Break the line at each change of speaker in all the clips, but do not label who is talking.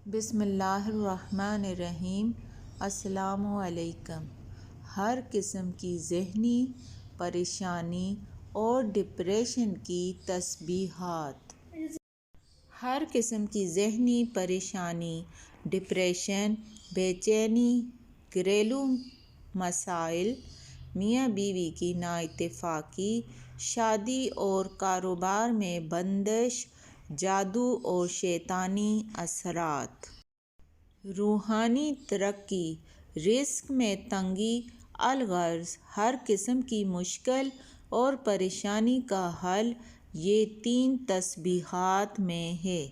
بسم اللہ الرحمن الرحیم۔ السلام علیکم۔ ہر قسم کی ذہنی پریشانی اور ڈپریشن کی تسبیحات۔ ہر قسم کی ذہنی پریشانی، ڈپریشن، بے چینی، گھریلو مسائل، میاں بیوی کی نااتفاقی، شادی اور کاروبار میں بندش، جادو اور شیطانی اثرات، روحانی ترقی، رزق میں تنگی، الغرض ہر قسم کی مشکل اور پریشانی کا حل یہ 3 تسبیحات میں ہے۔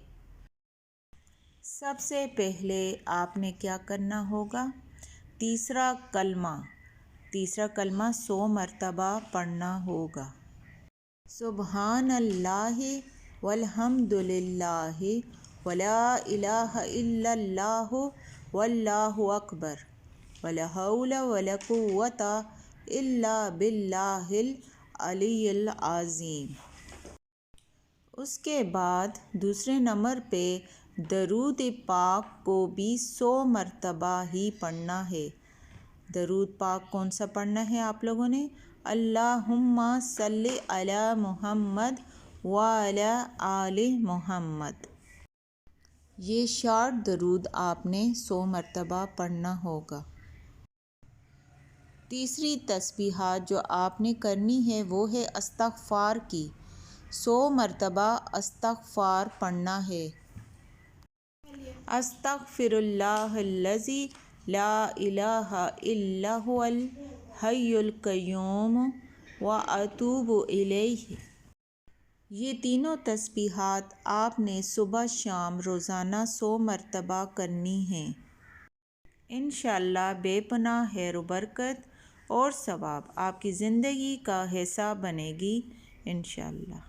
سب سے پہلے آپ نے کیا کرنا ہوگا؟ تیسرا کلمہ 100 مرتبہ پڑھنا ہوگا۔ سبحان اللہ والحمد للہ ولا الہ الا اللہ واللہ اکبر ولا حول ولا قوۃ الا باللہ العلی العظیم۔ اس کے بعد دوسرے نمبر پہ درود پاک کو بھی 100 مرتبہ ہی پڑھنا ہے۔ درود پاک کون سا پڑھنا ہے آپ لوگوں نے؟ اللہم صلی علی محمد وعلی آل محمد۔ یہ شارٹ درود آپ نے 100 مرتبہ پڑھنا ہوگا۔ تیسری تسبیحات جو آپ نے کرنی ہے وہ ہے استغفار کی۔ 100 مرتبہ استغفار پڑھنا ہے۔ استغفر اللہ الذی لا الہ الا هو الحی القیوم واتوب الیہ۔ یہ تینوں تسبیحات آپ نے صبح شام روزانہ 100 مرتبہ کرنی ہیں۔ انشاءاللہ بے پناہ خیر و برکت اور ثواب آپ کی زندگی کا حصہ بنے گی انشاءاللہ۔